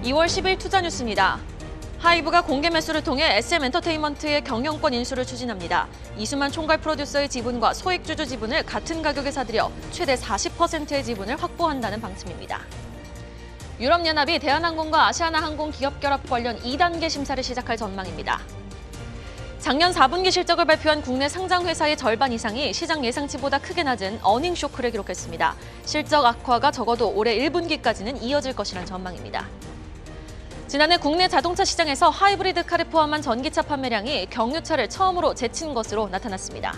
2월 10일 투자 뉴스입니다. 하이브가 공개 매수를 통해 SM엔터테인먼트의 경영권 인수를 추진합니다. 이수만 총괄 프로듀서의 지분과 소액주주 지분을 같은 가격에 사들여 최대 40%의 지분을 확보한다는 방침입니다. 유럽연합이 대한항공과 아시아나항공 기업 결합 관련 2단계 심사를 시작할 전망입니다. 작년 4분기 실적을 발표한 국내 상장 회사의 절반 이상이 시장 예상치보다 크게 낮은 어닝 쇼크를 기록했습니다. 실적 악화가 적어도 올해 1분기까지는 이어질 것이란 전망입니다. 지난해 국내 자동차 시장에서 하이브리드카를 포함한 전기차 판매량이 경유차를 처음으로 제친 것으로 나타났습니다.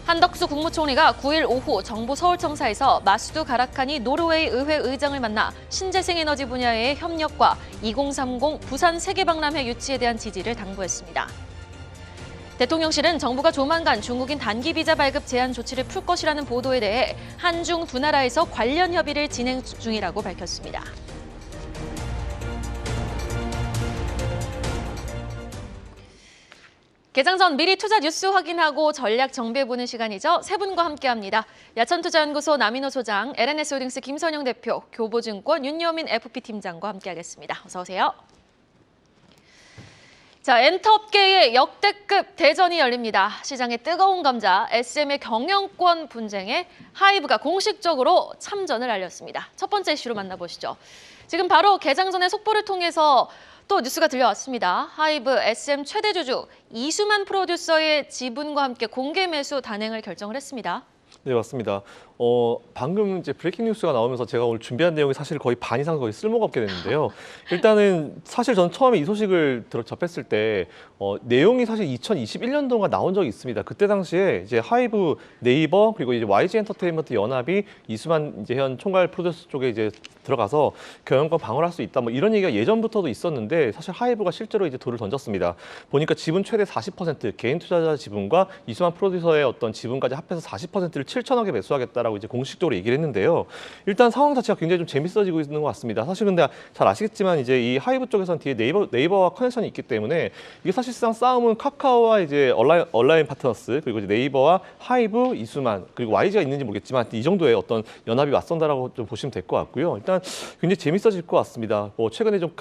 한덕수 국무총리가 9일 오후 정부 서울청사에서 마수두 가라카니 노르웨이 의회 의장을 만나 신재생에너지 분야의 협력과 2030 부산 세계박람회 유치에 대한 지지를 당부했습니다. 대통령실은 정부가 조만간 중국인 단기 비자 발급 제한 조치를 풀 것이라는 보도에 대해 한중 두 나라에서 관련 협의를 진행 중이라고 밝혔습니다. 개장 전 미리 투자 뉴스 확인하고 전략 정비해보는 시간이죠. 세 분과 함께합니다. 야천투자연구소 남인호 소장, LNS홀딩스 김선영 대표, 교보증권 윤여민 FP팀장과 함께하겠습니다. 어서 오세요. 자, 엔터업계의 역대급 대전이 열립니다. 시장의 뜨거운 감자, SM의 경영권 분쟁에 하이브가 공식적으로 참전을 알렸습니다. 첫 번째 이슈로 만나보시죠. 지금 바로 개장 전의 속보를 통해서 또 뉴스가 들려왔습니다. 하이브 SM 최대 주주 이수만 프로듀서의 지분과 함께 공개 매수 단행을 결정을 했습니다. 네, 맞습니다. 방금 이제 브레이킹 뉴스가 나오면서 제가 오늘 준비한 내용이 사실 거의 반 이상 거의 쓸모가 없게 됐는데요. 일단은 사실 전 처음에 이 소식을 접했을 때 내용이 사실 2021년도가 나온 적이 있습니다. 그때 당시에 이제 하이브, 네이버 그리고 이제 YG 엔터테인먼트 연합이 이수만 이제 현 총괄 프로듀서 쪽에 이제 들어가서 경영권 방어할 수 있다 뭐 이런 얘기가 예전부터도 있었는데 사실 하이브가 실제로 이제 돌을 던졌습니다. 보니까 지분 최대 40% 개인 투자자 지분과 이수만 프로듀서의 어떤 지분까지 합해서 40%를 7천억에 매수하겠다라고 이제 공식적으로 얘기를 했는데요. 일단 상황 자체가 굉장히 좀 재밌어지고 있는 것 같습니다. 사실 근데 잘 아시겠지만 이제 이 하이브 쪽에서는 뒤에 네이버와 커넥션이 있기 때문에 이게 사실상 싸움은 카카오와 이제 얼라인 파트너스 그리고 이제 네이버와 하이브, 이수만 그리고 YG가 있는지 모르겠지만 이 정도의 어떤 연합이 맞선다라고 좀 보시면 될 것 같고요. 일단 굉장히 재밌어질 것 같습니다. 최근에 좀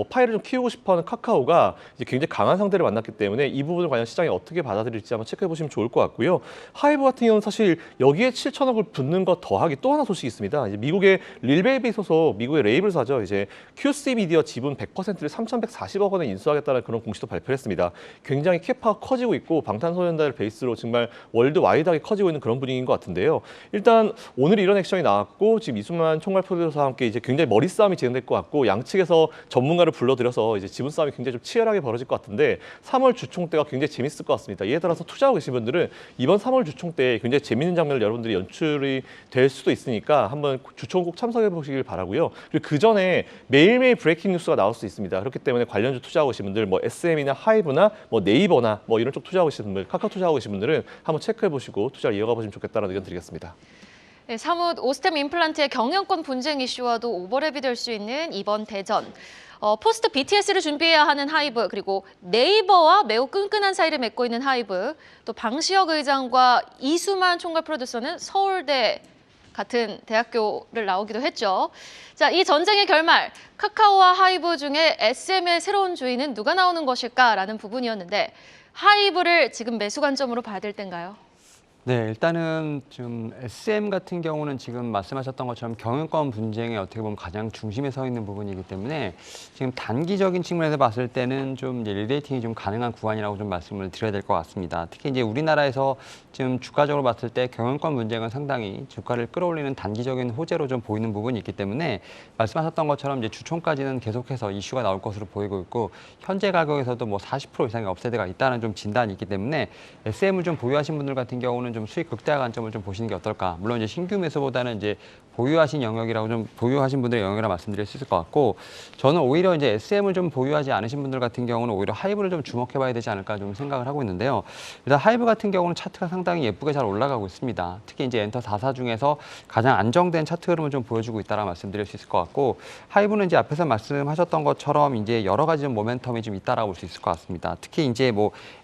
파이를 좀 키우고 싶어하는 카카오가 이제 굉장히 강한 상대를 만났기 때문에 이 부분을 과연 시장이 어떻게 받아들일지 한번 체크해 보시면 좋을 것 같고요. 하이브 같은 경우는 사실 여기에 7천억을 붓는 것 더하기 또 하나 소식이 있습니다. 이제 미국의 릴베이비 소속 미국의 레이블사죠. 이제 QC 미디어 지분 100%를 3,140억 원에 인수하겠다는 그런 공식도 발표했습니다. 굉장히 캐파가 커지고 있고 방탄소년단을 베이스로 정말 월드와이드하게 커지고 있는 그런 분위기인 것 같은데요. 일단 오늘 이런 액션이 나왔고 지금 이수만 총괄 프로듀서와 함께 이제 굉장히 머리 싸움이 진행될 것 같고 양측에서 전문가를 불러들여서 이제 지분 싸움이 굉장히 좀 치열하게 벌어질 것 같은데 3월 주총 때가 굉장히 재밌을 것 같습니다. 이에 따라서 투자하고 계신 분들은 이번 3월 주총 때 굉장히 재밌는 장면을 여러분들이 연출이 될 수도 있으니까 한번 주총 꼭 참석해 보시길 바라고요. 그리고 그 전에 매일매일 브레이킹 뉴스가 나올 수 있습니다. 그렇기 때문에 관련주 투자하고 계신 분들 SM이나 하이브나 네이버나 이런 쪽 투자하고 계신 분들, 카카오 투자하고 계신 분들은 한번 체크해 보시고 투자를 이어가 보시면 좋겠다는 의견 드리겠습니다. 네, 사뭇 오스템 임플란트의 경영권 분쟁 이슈와도 오버랩이 될 수 있는 이번 대전. 포스트 BTS를 준비해야 하는 하이브, 그리고 네이버와 매우 끈끈한 사이를 맺고 있는 하이브, 또 방시혁 의장과 이수만 총괄 프로듀서는 서울대 같은 대학교를 나오기도 했죠. 자, 이 전쟁의 결말, 카카오와 하이브 중에 SM의 새로운 주인은 누가 나오는 것일까라는 부분이었는데 하이브를 지금 매수 관점으로 봐야 될 때인가요? 네, 일단은 좀 SM 같은 경우는 지금 말씀하셨던 것처럼 경영권 분쟁에 어떻게 보면 가장 중심에 서 있는 부분이기 때문에 지금 단기적인 측면에서 봤을 때는 좀 이제 리레이팅이 좀 가능한 구간이라고 좀 말씀을 드려야 될 것 같습니다. 특히 이제 우리나라에서 지금 주가적으로 봤을 때 경영권 분쟁은 상당히 주가를 끌어올리는 단기적인 호재로 좀 보이는 부분이 있기 때문에 말씀하셨던 것처럼 이제 주총까지는 계속해서 이슈가 나올 것으로 보이고 있고 현재 가격에서도 40% 이상의 업사이드가 있다는 좀 진단이 있기 때문에 SM을 좀 보유하신 분들 같은 경우는 좀 수익 극대화 관점을 좀 보시는 게 어떨까. 물론 이제 신규 매수보다는 이제 보유하신 영역이라고 좀 보유하신 분들의 영역이라 말씀드릴 수 있을 것 같고 저는 오히려 이제 SM을 좀 보유하지 않으신 분들 같은 경우는 오히려 하이브를 좀 주목해봐야 되지 않을까 좀 생각을 하고 있는데요. 일단 하이브 같은 경우는 차트가 상당히 예쁘게 잘 올라가고 있습니다. 특히 이제 엔터 4사 중에서 가장 안정된 차트 흐름을 좀 보여주고 있다라 말씀드릴 수 있을 것 같고 하이브는 이제 앞에서 말씀하셨던 것처럼 이제 여러 가지 좀 모멘텀이 좀 있다라고 볼 수 있을 것 같습니다. 특히 이제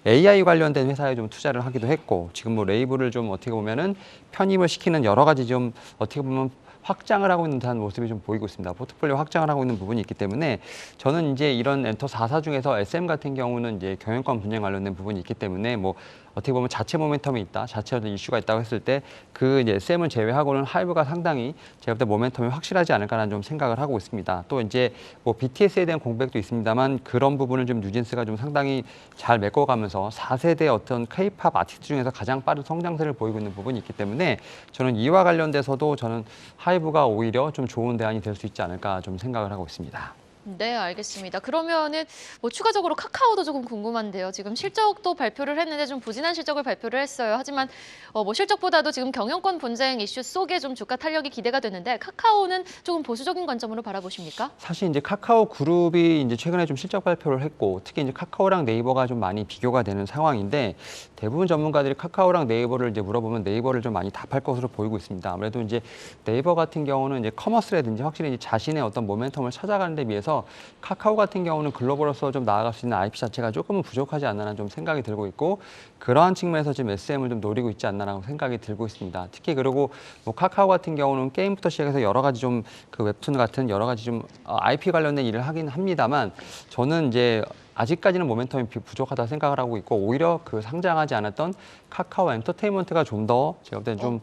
AI 관련된 회사에 좀 투자를 하기도 했고 지금 레이블을 좀 어떻게 보면은 편입을 시키는 여러 가지 좀 어떻게 보면 확장을 하고 있는 듯한 모습이 좀 보이고 있습니다. 포트폴리오 확장을 하고 있는 부분이 있기 때문에 저는 이제 이런 엔터 4사 중에서 SM 같은 경우는 이제 경영권 분쟁 관련된 부분이 있기 때문에 뭐 어떻게 보면 자체 모멘텀이 있다, 자체 어떤 이슈가 있다고 했을 때 그 이제 SM을 제외하고는 하이브가 상당히 제가 볼 때 모멘텀이 확실하지 않을까라는 좀 생각을 하고 있습니다. 또 이제 뭐 BTS에 대한 공백도 있습니다만 그런 부분을 좀 뉴진스가 좀 상당히 잘 메꿔가면서 4세대 어떤 K-팝 아티스트 중에서 가장 빠른 성장세를 보이고 있는 부분이 있기 때문에 저는 이와 관련돼서도 저는 하이브가 오히려 좀 좋은 대안이 될 수 있지 않을까 좀 생각을 하고 있습니다. 네, 알겠습니다. 그러면은 뭐 추가적으로 카카오도 조금 궁금한데요. 지금 실적도 발표를 했는데 좀 부진한 실적을 발표를 했어요. 하지만 뭐 실적보다도 지금 경영권 분쟁 이슈 속에 좀 주가 탄력이 기대가 되는데 카카오는 조금 보수적인 관점으로 바라보십니까? 사실 이제 카카오 그룹이 이제 최근에 좀 실적 발표를 했고 특히 이제 카카오랑 네이버가 좀 많이 비교가 되는 상황인데 대부분 전문가들이 카카오랑 네이버를 이제 물어보면 네이버를 좀 많이 답할 것으로 보이고 있습니다. 아무래도 이제 네이버 같은 경우는 이제 커머스라든지 확실히 이제 자신의 어떤 모멘텀을 찾아가는 데 비해서 카카오 같은 경우는 글로벌로서 좀 나아갈 수 있는 IP 자체가 조금은 부족하지 않나라는 좀 생각이 들고 있고 그러한 측면에서 지금 SM을 좀 노리고 있지 않나라고 생각이 들고 있습니다. 특히 그리고 뭐 카카오 같은 경우는 게임부터 시작해서 여러 가지 좀 그 웹툰 같은 여러 가지 좀 IP 관련된 일을 하긴 합니다만 저는 이제 아직까지는 모멘텀이 부족하다 생각을 하고 있고 오히려 그 상장하지 않았던 카카오 엔터테인먼트가 좀 더 제가 볼 때는 좀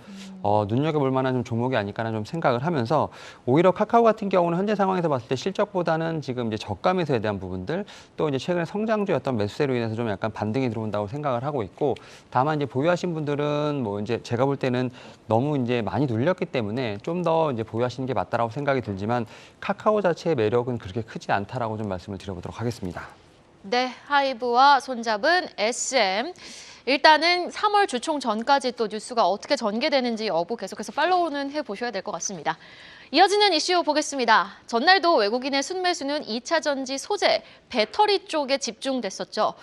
눈여겨볼 만한 좀 종목이 아닐까라는 좀 생각을 하면서 오히려 카카오 같은 경우는 현재 상황에서 봤을 때 실적보다는 지금 이제 저가 매수에 대한 부분들 또 이제 최근에 성장주였던 매수세로 인해서 좀 약간 반등이 들어온다고 생각을 하고 있고 다만 이제 보유하신 분들은 뭐 이제 제가 볼 때는 너무 이제 많이 눌렸기 때문에 좀 더 이제 보유하시는 게 맞다라고 생각이 들지만 카카오 자체의 매력은 그렇게 크지 않다라고 좀 말씀을 드려보도록 하겠습니다. 네, 하이브와 손잡은 SM. 일단은 3월 주총 전까지 또 뉴스가 어떻게 전개되는지 여부 계속해서 팔로우는 해보셔야 될 것 같습니다. 이어지는 이슈 보겠습니다. 전날도 외국인의 순매수는 2차 전지 소재, 배터리 쪽에 집중됐었죠.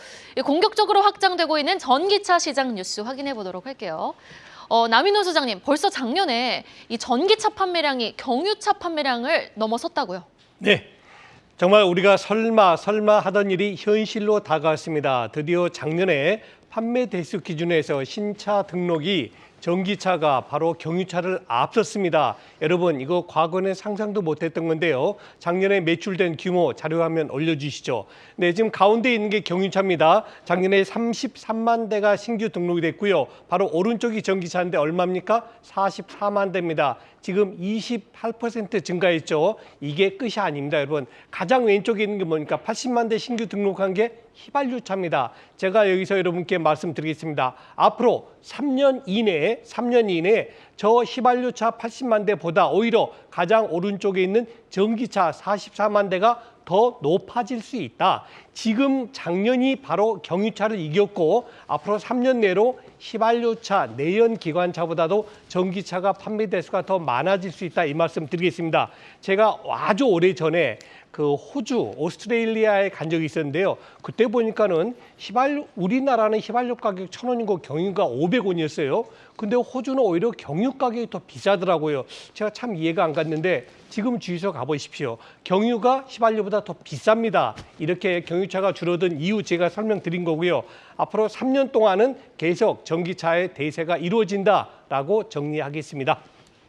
공격적으로 확장되고 있는 전기차 시장 뉴스 확인해 보도록 할게요. 남인호 소장님, 벌써 작년에 이 전기차 판매량이 경유차 판매량을 넘어섰다고요? 네, 정말 우리가 설마 하던 일이 현실로 다가왔습니다. 드디어 작년에 판매 대수 기준에서 신차 등록이 전기차가 바로 경유차를 앞섰습니다. 여러분 이거 과거는 상상도 못했던 건데요. 작년에 매출된 규모 자료화면 올려주시죠. 네, 지금 가운데 있는 게 경유차입니다. 작년에 33만 대가 신규 등록이 됐고요. 바로 오른쪽이 전기차인데 얼마입니까? 44만 대입니다. 지금 28% 증가했죠. 이게 끝이 아닙니다, 여러분. 가장 왼쪽에 있는 게 뭡니까? 80만 대 신규 등록한 게 휘발유차입니다. 제가 여기서 여러분께 말씀드리겠습니다. 앞으로 3년 이내에 저 휘발유차 80만 대보다 오히려 가장 오른쪽에 있는 전기차 44만 대가 더 높아질 수 있다. 지금 작년이 바로 경유차를 이겼고 앞으로 3년 내로 휘발유차, 내연기관차보다도 전기차가 판매 대수가 더 많아질 수 있다. 이 말씀 드리겠습니다. 제가 아주 오래전에 그 호주, 오스트레일리아에 간 적이 있었는데요. 그때 보니까는 우리나라는 휘발유 가격 1,000원이고 경유가 500원이었어요. 근데 호주는 오히려 경유 가격이 더 비싸더라고요. 제가 참 이해가 안 갔는데 지금 주유소 가보십시오. 경유가 휘발유보다 더 비쌉니다. 이렇게 경유차가 줄어든 이유 제가 설명드린 거고요. 앞으로 3년 동안은 계속 전기차의 대세가 이루어진다라고 정리하겠습니다.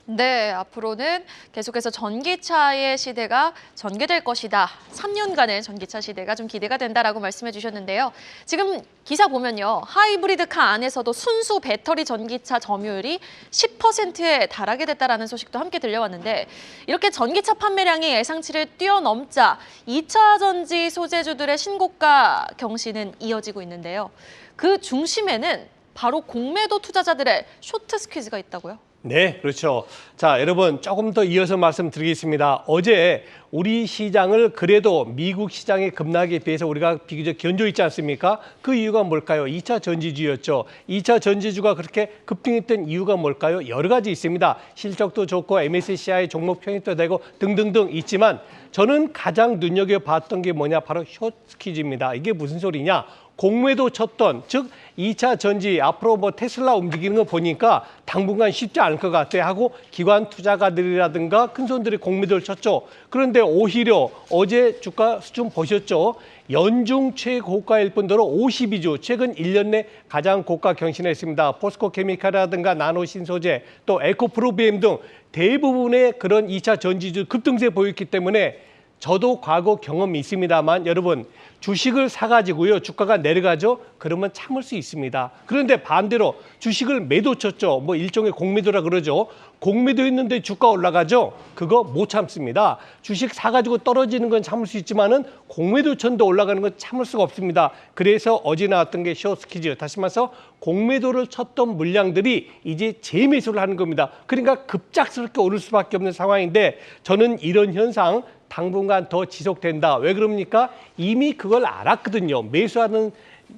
네, 앞으로는 계속해서 전기차의 시대가 전개될 것이다. 3년간의 전기차 시대가 좀 기대가 된다라고 말씀해 주셨는데요. 지금 기사 보면요. 하이브리드카 안에서도 순수 배터리 전기차 점유율이 10%에 달하게 됐다라는 소식도 함께 들려왔는데 이렇게 전기차 판매량이 예상치를 뛰어넘자 2차 전지 소재주들의 신고가 경신은 이어지고 있는데요. 그 중심에는 바로 공매도 투자자들의 쇼트 스퀴즈가 있다고요? 네, 그렇죠. 자, 여러분 조금 더 이어서 말씀드리겠습니다. 어제 우리 시장을 그래도 미국 시장의 급락에 비해서 우리가 비교적 견조했지 않습니까? 그 이유가 뭘까요? 2차 전지주였죠. 2차 전지주가 그렇게 급등했던 이유가 뭘까요? 여러 가지 있습니다. 실적도 좋고 MSCI 종목 편입도 되고 등등등 있지만 저는 가장 눈여겨봤던 게 뭐냐? 바로 숏스퀴즈입니다. 이게 무슨 소리냐? 공매도 쳤던, 즉 2차 전지 앞으로 뭐 테슬라 움직이는 거 보니까 당분간 쉽지 않을 것 같아 하고 기관 투자가들이라든가 큰 손들이 공매도를 쳤죠. 그런데 오히려 어제 주가 수준 보셨죠? 연중 최고가일 뿐더러 52주 최근 1년 내 가장 고가 경신했습니다. 포스코케미칼이라든가 나노신소재 또 에코프로비엠 등 대부분의 그런 2차 전지주 급등세 보였기 때문에 저도 과거 경험이 있습니다만 여러분 주식을 사가지고요 주가가 내려가죠 그러면 참을 수 있습니다. 그런데 반대로 주식을 매도 쳤죠. 뭐 일종의 공매도라 그러죠. 공매도 했는데 주가 올라가죠. 그거 못 참습니다. 주식 사가지고 떨어지는 건 참을 수 있지만은 공매도 쳤는데 올라가는 건 참을 수가 없습니다. 그래서 어제 나왔던 게 쇼스퀴즈 다시 말해서 공매도를 쳤던 물량들이 이제 재매수를 하는 겁니다. 그러니까 급작스럽게 오를 수밖에 없는 상황인데 저는 이런 현상 당분간 더 지속된다. 왜 그럽니까? 이미 그걸 알았거든요.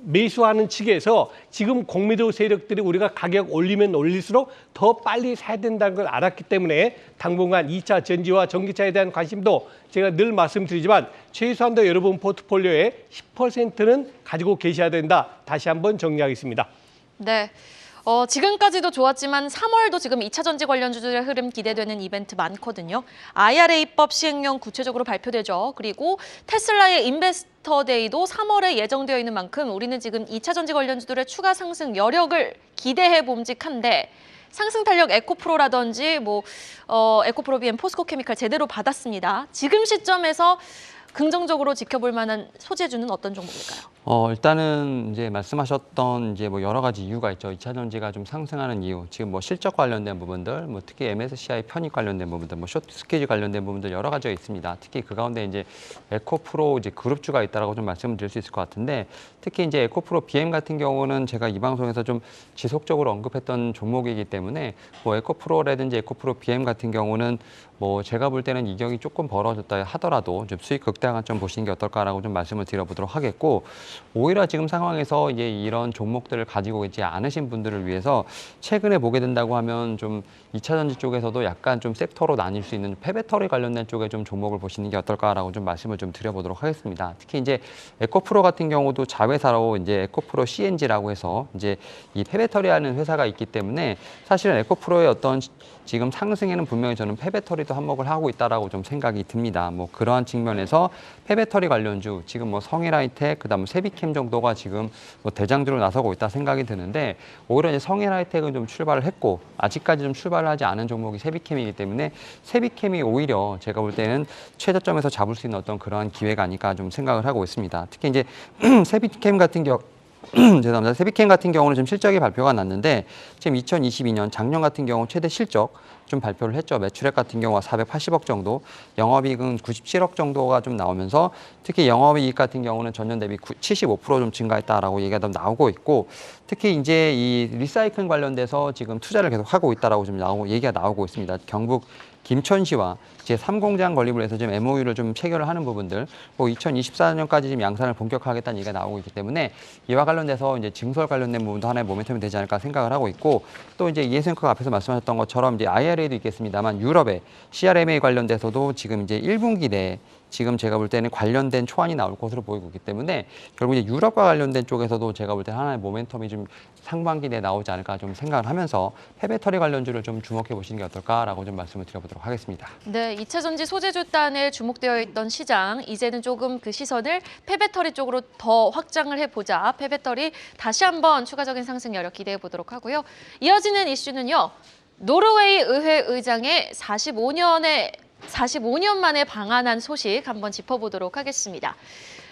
매수하는 측에서 지금 공매도 세력들이 우리가 가격 올리면 올릴수록 더 빨리 사야 된다는 걸 알았기 때문에 당분간 2차 전지와 전기차에 대한 관심도 제가 늘 말씀드리지만 최소한도 여러분 포트폴리오의 10%는 가지고 계셔야 된다. 다시 한번 정리하겠습니다. 네. 지금까지도 좋았지만 3월도 지금 2차 전지 관련주들의 흐름 기대되는 이벤트 많거든요. IRA법 시행령 구체적으로 발표되죠. 그리고 테슬라의 인베스터 데이도 3월에 예정되어 있는 만큼 우리는 지금 2차 전지 관련주들의 추가 상승 여력을 기대해 봄직한데 상승 탄력 에코프로라든지 에코프로 BM 포스코케미칼 제대로 받았습니다. 지금 시점에서 긍정적으로 지켜볼 만한 소재주는 어떤 종목일까요? 일단은 이제 말씀하셨던 이제 뭐 여러 가지 이유가 있죠. 2차 전지가 좀 상승하는 이유. 지금 뭐 실적 관련된 부분들, 뭐 특히 MSCI 편입 관련된 부분들, 뭐 쇼트 스퀴즈 관련된 부분들 여러 가지가 있습니다. 특히 그 가운데 이제 에코프로 이제 그룹주가 있다라고 좀 말씀을 드릴 수 있을 것 같은데 특히 이제 에코프로 BM 같은 경우는 제가 이 방송에서 좀 지속적으로 언급했던 종목이기 때문에 뭐 에코프로라든지 에코프로 BM 같은 경우는 뭐 제가 볼 때는 이격이 조금 벌어졌다 하더라도 좀 수익 극대 관점 보시는 게 어떨까라고 좀 말씀을 드려보도록 하겠고 오히려 지금 상황에서 이제 이런 종목들을 가지고 있지 않으신 분들을 위해서 최근에 보게 된다고 하면 좀 2차 전지 쪽에서도 약간 좀 섹터로 나뉠 수 있는 폐배터리 관련된 쪽에 좀 종목을 보시는 게 어떨까라고 좀 말씀을 좀 드려보도록 하겠습니다. 특히 이제 에코프로 같은 경우도 자회사로 이제 에코프로 CNG라고 해서 이제 이 폐배터리하는 회사가 있기 때문에 사실은 에코프로의 어떤 지금 상승에는 분명히 저는 폐배터리도 한몫을 하고 있다라고 좀 생각이 듭니다. 뭐 그러한 측면에서 폐배터리 관련주 지금 뭐 성일하이텍 그다음 세비캠 정도가 지금 뭐 대장주로 나서고 있다 생각이 드는데 오히려 이제 성일하이텍은 좀 출발을 했고 아직까지 좀 출발을 하지 않은 종목이 세비캠이기 때문에 세비캠이 오히려 제가 볼 때는 최저점에서 잡을 수 있는 어떤 그러한 기회가 아닐까 좀 생각을 하고 있습니다. 특히 이제 세비캠 같은 경우 죄송합니다. 세비캠 같은 경우는 지금 실적이 발표가 났는데 지금 2022년 작년 같은 경우 최대 실적 좀 발표를 했죠. 매출액 같은 경우가 480억 정도, 영업이익은 97억 정도가 좀 나오면서 특히 영업이익 같은 경우는 전년 대비 75% 좀 증가했다라고 얘기가 나오고 있고 특히 이제 이 리사이클 관련돼서 지금 투자를 계속 하고 있다라고 좀 얘기가 나오고 있습니다. 경북 김천시와 제3공장 건립을 해서 지금 MOU를 좀 체결을 하는 부분들, 뭐 2024년까지 지금 양산을 본격화하겠다는 얘기가 나오고 있기 때문에 이와 관련돼서 이제 증설 관련된 부분도 하나의 모멘텀이 되지 않을까 생각을 하고 있고 또 이제 이해생커가 앞에서 말씀하셨던 것처럼 이제 IRA도 있겠습니다만 유럽의 CRMA 관련돼서도 지금 이제 1분기 내에 지금 제가 볼 때는 관련된 초안이 나올 것으로 보이고 있기 때문에 결국 이제 유럽과 관련된 쪽에서도 제가 볼 때 하나의 모멘텀이 좀 상반기 내에 나오지 않을까 좀 생각을 하면서 폐배터리 관련주를 좀 주목해 보시는 게 어떨까라고 좀 말씀을 드려보도록 하겠습니다. 네, 2차 전지 소재주단에 주목되어 있던 시장, 이제는 조금 그 시선을 폐배터리 쪽으로 더 확장을 해보자. 폐배터리 다시 한번 추가적인 상승 여력 기대해 보도록 하고요. 이어지는 이슈는요. 노르웨이 의회 의장의 45년 만에 방한한 소식 한번 짚어보도록 하겠습니다.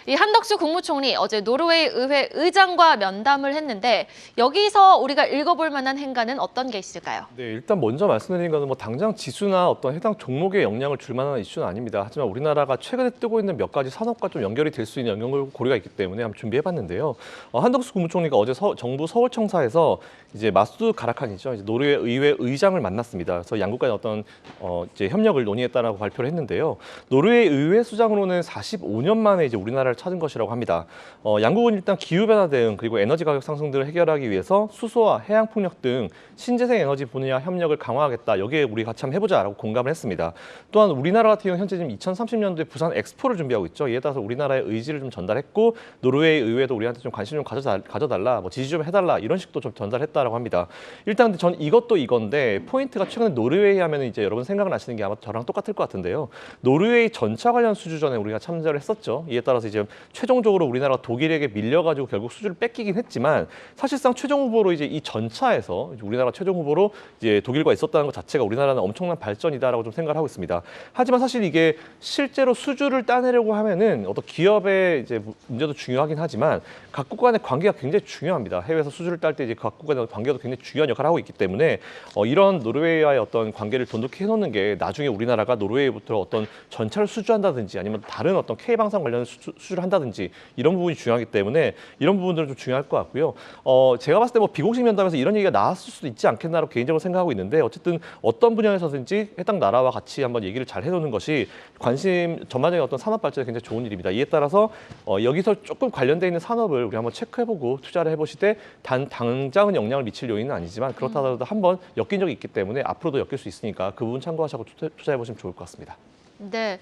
이 한덕수 국무총리 어제 노르웨이 의회 의장과 면담을 했는데 여기서 우리가 읽어볼 만한 행간은 어떤 게 있을까요? 네, 일단 먼저 말씀드린 거는 뭐 당장 지수나 어떤 해당 종목에 영향을 줄 만한 이슈는 아닙니다. 하지만 우리나라가 최근에 뜨고 있는 몇 가지 산업과 좀 연결이 될 수 있는 영역을 고려가 있기 때문에 한번 준비해봤는데요. 한덕수 국무총리가 어제 정부 서울청사에서 이제 마수드 가라칸이죠. 이제 노르웨이 의회 의장을 만났습니다. 그래서 양국 간의 어떤 이제 협력을 논의했다. 찾아보겠다라고 발표를 했는데요. 노르웨이 의회 수장으로는 45년 만에 이제 우리나라를 찾은 것이라고 합니다. 양국은 일단 기후변화 대응 그리고 에너지 가격 상승 등을 해결하기 위해서 수소와 해양 풍력 등 신재생 에너지 분야 협력을 강화하겠다. 여기에 우리 같이 한번 해보자라고 공감을 했습니다. 또한 우리나라 같은 경우 현재 지금 2030년도에 부산 엑스포를 준비하고 있죠. 이에 따라서 우리나라의 의지를 좀 전달했고 노르웨이 의회도 우리한테 좀 관심 좀 가져달라, 뭐 지지 좀 해달라 이런 식도 좀 전달했다라고 합니다. 일단 근데 전 이것도 이건데 포인트가 최근에 노르웨이 하면은 이제 여러분 생각나시는 게 아마 저랑 똑같을 것 같은데요. 노르웨이 전차 관련 수주전에 우리가 참여를 했었죠. 이에 따라서 이제 최종적으로 우리나라가 독일에게 밀려가지고 결국 수주를 뺏기긴 했지만 사실상 최종 후보로 이제 이 전차에서 우리나라 최종 후보로 이제 독일과 있었다는 것 자체가 우리나라는 엄청난 발전이다라고 좀 생각을 하고 있습니다. 하지만 사실 이게 실제로 수주를 따내려고 하면은 어떤 기업의 이제 문제도 중요하긴 하지만 각국 간의 관계가 굉장히 중요합니다. 해외에서 수주를 딸 때 이제 각국 간의 관계도 굉장히 중요한 역할을 하고 있기 때문에 이런 노르웨이와의 어떤 관계를 돈독히 해놓는 게 나중에 우리나라가 노르웨이부터 어떤 전차를 수주한다든지 아니면 다른 어떤 K방산 관련 수주를 한다든지 이런 부분이 중요하기 때문에 이런 부분들은 좀 중요할 것 같고요. 제가 봤을 때 뭐 비공식 면담에서 이런 얘기가 나왔을 수도 있지 않겠나라고 개인적으로 생각하고 있는데 어쨌든 어떤 분야에서든지 해당 나라와 같이 한번 얘기를 잘 해놓는 것이 전반적인 어떤 산업 발전에 굉장히 좋은 일입니다. 이에 따라서 여기서 조금 관련돼 있는 산업을 우리 한번 체크해보고 투자를 해보시되 당장은 영향을 미칠 요인은 아니지만 그렇다 하더라도 한번 엮인 적이 있기 때문에 앞으로도 엮일 수 있으니까 그 부분 참고하시고 투자해보시면 좋을 것 같습니다. 네,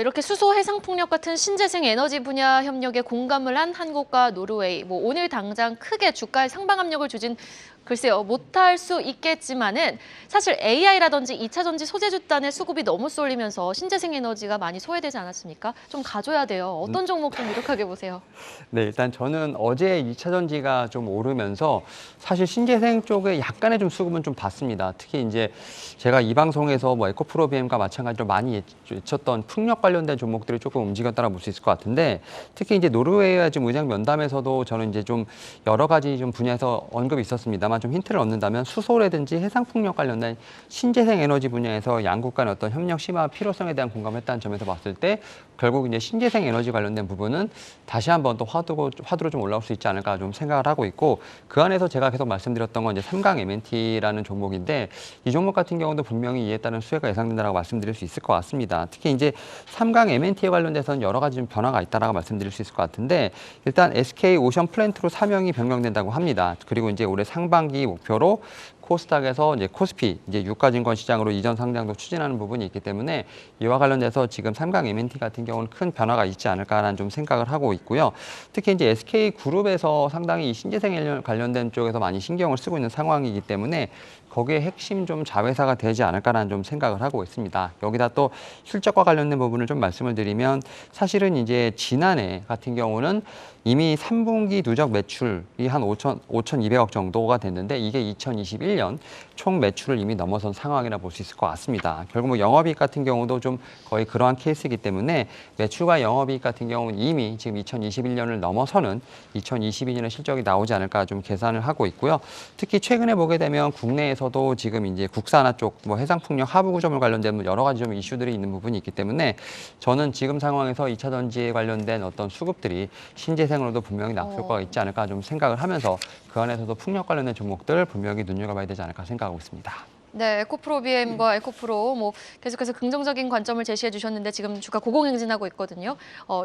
이렇게 수소, 해상 풍력 같은 신재생 에너지 분야 협력에 공감을 한 한국과 노르웨이, 뭐 오늘 당장 크게 주가에 상방 압력을 주진 글쎄요, 못할 수 있겠지만은 사실 AI라든지 2차 전지 소재주단의 수급이 너무 쏠리면서 신재생 에너지가 많이 소외되지 않았습니까? 좀 가져야 돼요. 어떤 종목 좀 유력하게 보세요? 네, 일단 저는 어제 2차 전지가 좀 오르면서 사실 신재생 쪽에 약간의 좀 수급은 좀 봤습니다. 특히 이제 제가 이 방송에서 뭐 에코프로비엠과 마찬가지로 많이 외쳤던 풍력 관련된 종목들이 조금 움직였다고 볼 수 있을 것 같은데 특히 이제 노르웨이와 지금 의장 면담에서도 저는 이제 좀 여러 가지 좀 분야에서 언급이 있었습니다만 좀 힌트를 얻는다면 수소라든지 해상 풍력 관련된 신재생 에너지 분야에서 양국 간의 어떤 협력 심화 필요성에 대한 공감을 했다는 점에서 봤을 때 결국 이제 신재생 에너지 관련된 부분은 다시 한번 또 화두로 좀 올라올 수 있지 않을까 좀 생각을 하고 있고 그 안에서 제가 계속 말씀드렸던 건 이제 삼강 M&T라는 종목인데 이 종목 같은 경우도 분명히 이에 따른 수혜가 예상된다라고 말씀드릴 수 있을 것 같습니다. 특히 이제 삼강 M&T에 관련돼서는 여러 가지 좀 변화가 있다라고 말씀드릴 수 있을 것 같은데 일단 SK 오션 플랜트로 사명이 변경된다고 합니다. 그리고 이제 올해 상반기 목표로 코스닥에서 이제 코스피 이제 유가증권 시장으로 이전 상장도 추진하는 부분이 있기 때문에 이와 관련돼서 지금 삼강 M&T 같은 경우는 큰 변화가 있지 않을까라는 좀 생각을 하고 있고요. 특히 이제 SK 그룹에서 상당히 이 신재생 관련된 쪽에서 많이 신경을 쓰고 있는 상황이기 때문에 거기에 핵심 좀 자회사가 되지 않을까라는 좀 생각을 하고 있습니다. 여기다 또 실적과 관련된 부분을 좀 말씀을 드리면 사실은 이제 지난해 같은 경우는 이미 3분기 누적 매출이 한 5,200억 정도가 됐는데 이게 2021년 총 매출을 이미 넘어선 상황이라 볼 수 있을 것 같습니다. 결국 뭐 영업이익 같은 경우도 좀 거의 그러한 케이스이기 때문에 매출과 영업이익 같은 경우는 이미 지금 2021년을 넘어서는 2022년의 실적이 나오지 않을까 좀 계산을 하고 있고요. 특히 최근에 보게 되면 국내에서도 지금 이제 국산화 쪽 뭐 해상풍력 하부 구조물 관련된 여러 가지 좀 이슈들이 있는 부분이 있기 때문에 저는 지금 상황에서 2차 전지에 관련된 어떤 수급들이 신재생으로도 분명히 나올 거가 있지 않을까 좀 생각을 하면서 그 안에서도 풍력 관련된 종목들 분명히 눈여겨봐야 되지 않을까 생각하고 있습니다. 네, 에코프로비엠과 에코프로 뭐 계속해서 긍정적인 관점을 제시해 주셨는데 지금 주가 고공행진하고 있거든요.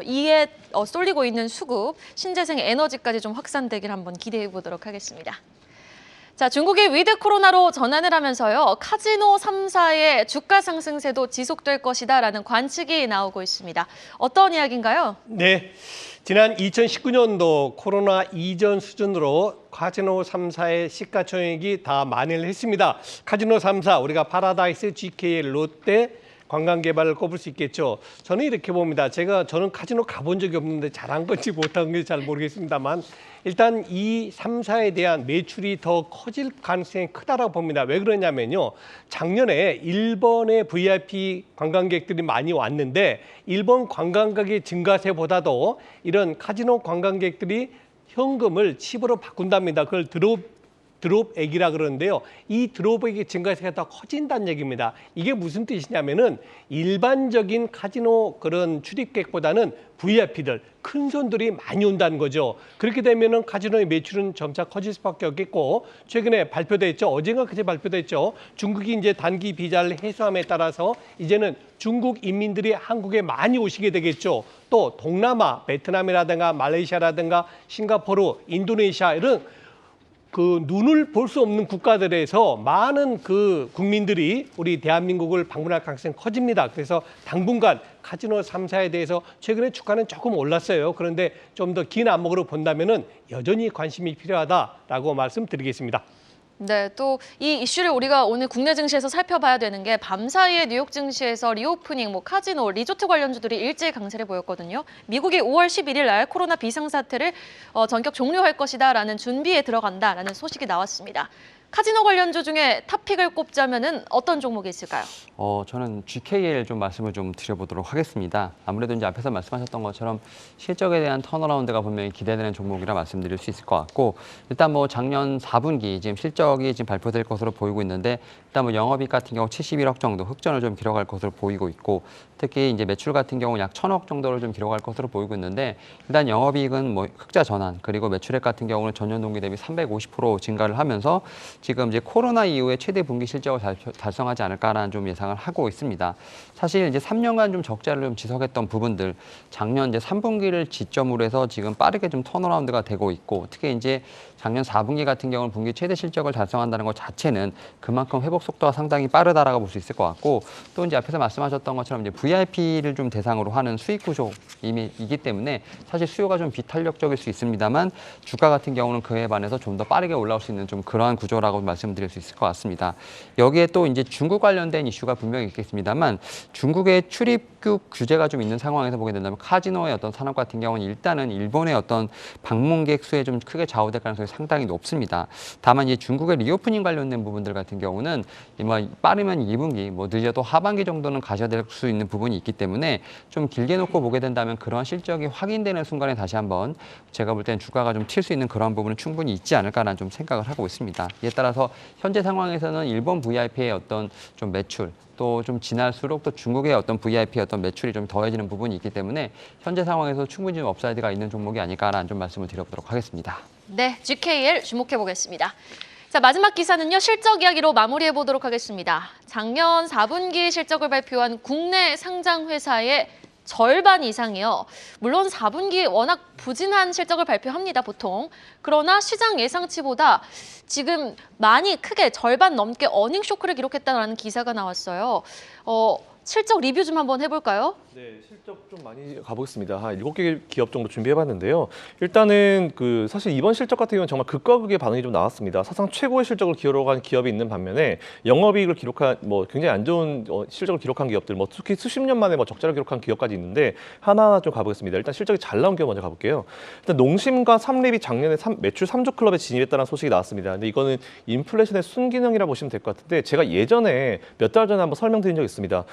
이에 쏠리고 있는 수급, 신재생 에너지까지 좀 확산되길 한번 기대해 보도록 하겠습니다. 자, 중국이 위드 코로나로 전환을 하면서요. 카지노 3사의 주가 상승세도 지속될 것이다라는 관측이 나오고 있습니다. 어떤 이야기인가요? 네, 지난 2019년도 코로나 이전 수준으로 카지노 3사의 시가총액이 다 만회를 했습니다. 카지노 3사, 우리가 파라다이스, GK, 롯데, 관광개발을 꼽을 수 있겠죠. 저는 이렇게 봅니다. 저는 카지노 가본 적이 없는데 잘한 건지 못한 건지 잘 모르겠습니다만 일단 이 3사에 대한 매출이 더 커질 가능성이 크다라고 봅니다. 왜 그러냐면요. 작년에 일본의 VIP 관광객들이 많이 왔는데 일본 관광객의 증가세보다도 이런 카지노 관광객들이 현금을 칩으로 바꾼답니다. 그걸 드롭액이라 그러는데요. 이 드롭액의 증가세가 더 커진다는 얘기입니다. 이게 무슨 뜻이냐면은 일반적인 카지노 그런 출입객보다는 VIP들, 큰 손들이 많이 온다는 거죠. 그렇게 되면은 카지노의 매출은 점차 커질 수밖에 없겠고, 최근에 발표됐죠. 어젠가 그제 발표됐죠. 중국이 이제 단기 비자를 해소함에 따라서 이제는 중국 인민들이 한국에 많이 오시게 되겠죠. 또 동남아, 베트남이라든가 말레이시아라든가 싱가포르, 인도네시아 이런 그 눈을 볼 수 없는 국가들에서 많은 그 국민들이 우리 대한민국을 방문할 가능성이 커집니다. 그래서 당분간 카지노 3사에 대해서 최근에 주가는 조금 올랐어요. 그런데 좀 더 긴 안목으로 본다면은 여전히 관심이 필요하다라고 말씀드리겠습니다. 네, 또 이 이슈를 우리가 오늘 국내 증시에서 살펴봐야 되는 게 밤사이에 뉴욕 증시에서 리오프닝, 카지노, 리조트 관련주들이 일제히 강세를 보였거든요. 미국이 5월 11일 날 코로나 비상사태를 전격 종료할 것이다라는 준비에 들어간다라는 소식이 나왔습니다. 카지노 관련주 중에 탑픽을 꼽자면은 어떤 종목이 있을까요? 저는 GKL 좀 말씀을 좀 드려보도록 하겠습니다. 아무래도 이제 앞에서 말씀하셨던 것처럼 실적에 대한 턴어라운드가 분명히 기대되는 종목이라 말씀드릴 수 있을 것 같고, 일단 작년 4분기 지금 실적이 지금 발표될 것으로 보이고 있는데, 일단 영업이익 같은 경우 71억 정도 흑전을 좀 기록할 것으로 보이고 있고, 특히 이제 매출 같은 경우 약 1,000억 정도를 좀 기록할 것으로 보이고 있는데, 일단 영업이익은 흑자 전환, 그리고 매출액 같은 경우는 전년 동기 대비 350% 증가를 하면서 지금 이제 코로나 이후에 최대 분기 실적을 달성하지 않을까라는 좀 예상을 하고 있습니다. 사실 이제 3년간 좀 적자를 좀 지속했던 부분들, 작년 이제 3분기를 지점으로 해서 지금 빠르게 좀 턴어라운드가 되고 있고, 특히 이제 작년 4분기 같은 경우는 분기 최대 실적을 달성한다는 것 자체는 그만큼 회복 속도가 상당히 빠르다라고 볼 수 있을 것 같고, 또 이제 앞에서 말씀하셨던 것처럼 이제 VIP를 좀 대상으로 하는 수익 구조이기 때문에 사실 수요가 좀 비탄력적일 수 있습니다만, 주가 같은 경우는 그에 반해서 좀 더 빠르게 올라올 수 있는 좀 그러한 구조라고 말씀드릴 수 있을 것 같습니다. 여기에 또 이제 중국 관련된 이슈가 분명히 있겠습니다만, 중국의 출입국 규제가 좀 있는 상황에서 보게 된다면 카지노의 어떤 산업 같은 경우는 일단은 일본의 어떤 방문객 수에 좀 크게 좌우될 가능성이 상당히 높습니다. 다만 이제 중국의 리오프닝 관련된 부분들 같은 경우는 빠르면 2분기, 늦어도 하반기 정도는 가셔야 될 수 있는 부분이 있기 때문에 좀 길게 놓고 보게 된다면 그러한 실적이 확인되는 순간에 다시 한번 제가 볼 때는 주가가 좀 튈 수 있는 그러한 부분은 충분히 있지 않을까라는 좀 생각을 하고 있습니다. 이에 따라서 현재 상황에서는 일본 VIP의 어떤 좀 매출, 또 좀 지날수록 또 중국의 어떤 VIP의 어떤 매출이 좀 더해지는 부분이 있기 때문에 현재 상황에서 충분히 좀 업사이드가 있는 종목이 아닐까라는 좀 말씀을 드려보도록 하겠습니다. 네, GKL 주목해 보겠습니다. 자, 마지막 기사는요, 실적 이야기로 마무리해 보도록 하겠습니다. 작년 4분기 실적을 발표한 국내 상장 회사의 절반 이상이요. 물론 4분기 워낙 부진한 실적을 발표합니다, 보통. 그러나 시장 예상치보다 지금 많이 크게 절반 넘게 어닝 쇼크를 기록했다는 기사가 나왔어요. 실적 리뷰 좀 한번 해볼까요? 네, 실적 좀 많이 가보겠습니다. 한 7개 기업 정도 준비해봤는데요. 일단은 사실 이번 실적 같은 경우는 정말 극과 극의 반응이 좀 나왔습니다. 사상 최고의 실적을 기록한 기업이 있는 반면에 영업이익을 기록한 굉장히 안 좋은 실적을 기록한 기업들, 특히 수십 년 만에 적자를 기록한 기업까지 있는데 하나하나 좀 가보겠습니다. 일단 실적이 잘 나온 기업 먼저 가볼게요. 일단 농심과 삼립이 작년에 매출 3조 클럽에 진입했다는 소식이 나왔습니다. 근데 이거는 인플레이션의 순기능이라 보시면 될 것 같은데, 제가 예전에 몇 달 전에 한번 설명드린 적이 있습니다.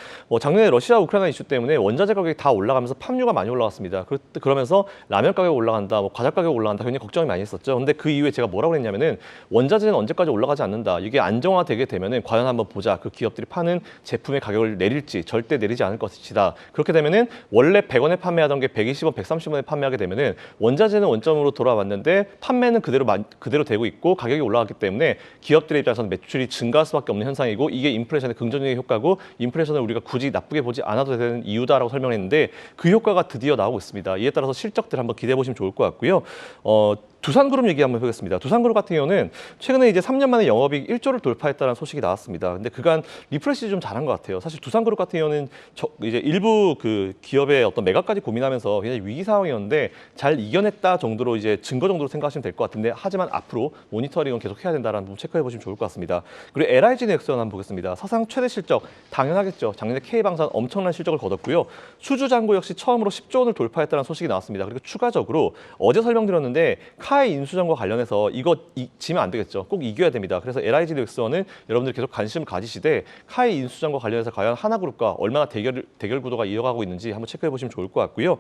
작년에 러시아 우크라이나 이슈 때문에 원자재 가격이 다 올라가면서 팜유가 많이 올라갔습니다. 그러면서 라면 가격이 올라간다, 과자 가격이 올라간다, 굉장히 걱정이 많이 했었죠. 근데 그 이후에 제가 뭐라고 했냐면은 원자재는 언제까지 올라가지 않는다. 이게 안정화되게 되면은 과연 한번 보자. 그 기업들이 파는 제품의 가격을 내릴지, 절대 내리지 않을 것이다. 그렇게 되면은 원래 100원에 판매하던 게 120원, 130원에 판매하게 되면은 원자재는 원점으로 돌아왔는데 판매는 그대로 되고 있고 가격이 올라갔기 때문에 기업들의 입장에서는 매출이 증가할 수밖에 없는 현상이고, 이게 인플레이션의 긍정적인 효과고, 인플레이션을 우리가 굳이 나쁘게 보지 않아도 되는 이유다라고 설명했는데 그 효과가 드디어 나오고 있습니다. 이에 따라서 실적들 한번 기대해 보시면 좋을 것 같고요. 두산그룹 얘기 한번 해보겠습니다. 두산그룹 같은 경우는 최근에 이제 3년 만에 영업이익 1조를 돌파했다는 소식이 나왔습니다. 근데 그간 리프레시 좀 잘한 것 같아요. 사실 두산그룹 같은 경우는 이제 일부 그 기업의 어떤 매각까지 고민하면서 굉장히 위기 상황이었는데 잘 이겨냈다 정도로 이제 증거 정도로 생각하시면 될 것 같은데, 하지만 앞으로 모니터링은 계속 해야 된다는 부분 체크해 보시면 좋을 것 같습니다. 그리고 LIG 넥스원 한번 보겠습니다. 사상 최대 실적 당연하겠죠. 작년에 K방산 엄청난 실적을 거뒀고요. 수주 잔고 역시 처음으로 10조 원을 돌파했다는 소식이 나왔습니다. 그리고 추가적으로 어제 설명드렸는데 카이 인수전과 관련해서 이거 지면 안 되겠죠. 꼭 이겨야 됩니다. 그래서 LIG 넥스원은 여러분들 계속 관심을 가지시되 카이 인수전과 관련해서 과연 하나그룹과 얼마나 대결 구도가 이어가고 있는지 한번 체크해 보시면 좋을 것 같고요.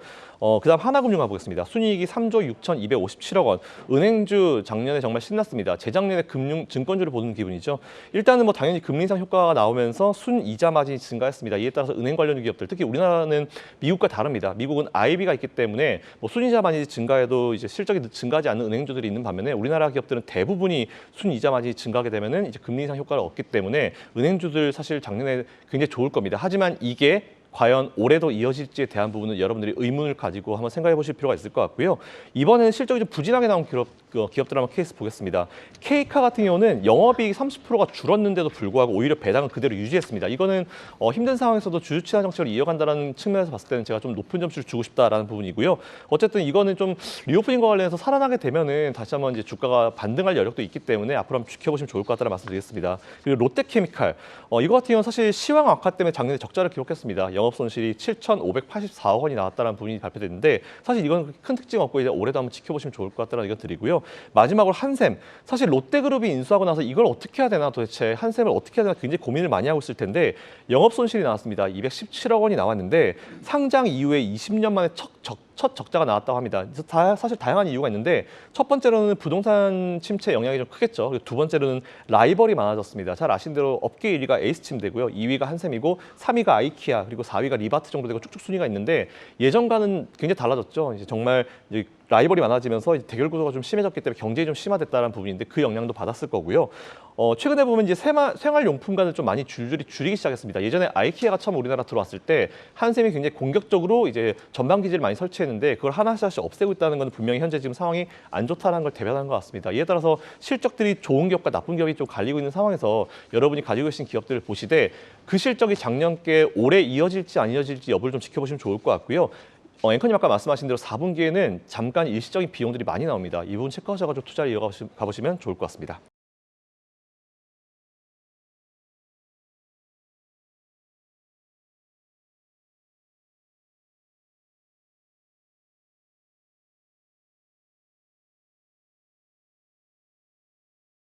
그다음 하나금융 가보겠습니다. 순이익이 3조 6,257억 원. 은행주 작년에 정말 신났습니다. 재작년에 증권주를 보는 기분이죠. 일단은 뭐 당연히 금리 인상 효과가 나오면서 순이자 마진이 증가했습니다. 이에 따라서 은행 관련 기업들, 특히 우리나라는 미국과 다릅니다. 미국은 IB가 있기 때문에 뭐 순이자 마진이 증가해도 이제 실적이 증가하지 않는 은행주들이 있는 반면에 우리나라 기업들은 대부분이 순이자 마진이 증가하게 되면은 이제 금리 인상 효과를 얻기 때문에 은행주들 사실 작년에 굉장히 좋을 겁니다. 하지만 이게 과연 올해도 이어질지에 대한 부분은 여러분들이 의문을 가지고 한번 생각해 보실 필요가 있을 것 같고요. 이번에는 실적이 좀 부진하게 나온 기업들 한번 케이스 보겠습니다. K카 같은 경우는 영업이익 30%가 줄었는데도 불구하고 오히려 배당은 그대로 유지했습니다. 이거는 힘든 상황에서도 주주 친화 정책을 이어간다는 측면에서 봤을 때는 제가 좀 높은 점수를 주고 싶다라는 부분이고요. 어쨌든 이거는 좀 리오프닝과 관련해서 살아나게 되면은 다시 한번 이제 주가가 반등할 여력도 있기 때문에 앞으로 한번 지켜보시면 좋을 것 같다는 말씀드리겠습니다. 그리고 롯데케미칼 이거 같은 경우는 사실 시황 악화 때문에 작년에 적자를 기록했습니다. 영업 손실이 7,584억 원이 나왔다는 부분이 발표됐는데 사실 이건 큰 특징 없고 이제 올해도 한번 지켜보시면 좋을 것 같다는 의견 드리고요. 마지막으로 한샘. 사실 롯데그룹이 인수하고 나서 이걸 어떻게 해야 되나 도대체 한샘을 어떻게 해야 되나 굉장히 고민을 많이 하고 있을 텐데 영업 손실이 나왔습니다. 217억 원이 나왔는데 상장 이후에 20년 만에 첫 적자가 나왔다고 합니다. 그래서 사실 다양한 이유가 있는데 첫 번째로는 부동산 침체 영향이 좀 크겠죠. 그리고 두 번째로는 라이벌이 많아졌습니다. 잘 아신 대로 업계 1위가 에이스침대고요. 2위가 한샘이고 3위가 아이키아 그리고 4위가 리바트 정도 되고 쭉쭉 순위가 있는데 예전과는 굉장히 달라졌죠. 이제 정말 이제 라이벌이 많아지면서 대결 구도가 좀 심해졌기 때문에 경쟁이 좀 심화됐다는 부분인데 그 영향도 받았을 거고요. 최근에 보면 이제 생활용품관을 좀 많이 줄이기 시작했습니다. 예전에 아이키아가 처음 우리나라 들어왔을 때 한샘이 굉장히 공격적으로 이제 전방 기지를 많이 설치했는데 그걸 하나씩 없애고 있다는 건 분명히 현재 지금 상황이 안 좋다는 걸 대변하는 것 같습니다. 이에 따라서 실적들이 좋은 기업과 나쁜 기업이 좀 갈리고 있는 상황에서 여러분이 가지고 계신 기업들을 보시되 그 실적이 작년께 올해 이어질지 안 이어질지 여부를 좀 지켜보시면 좋을 것 같고요. 앵커님 아까 말씀하신 대로 4분기에는 잠깐 일시적인 비용들이 많이 나옵니다. 이 부분 체크하셔가지고 투자를 이어가 보시면 좋을 것 같습니다.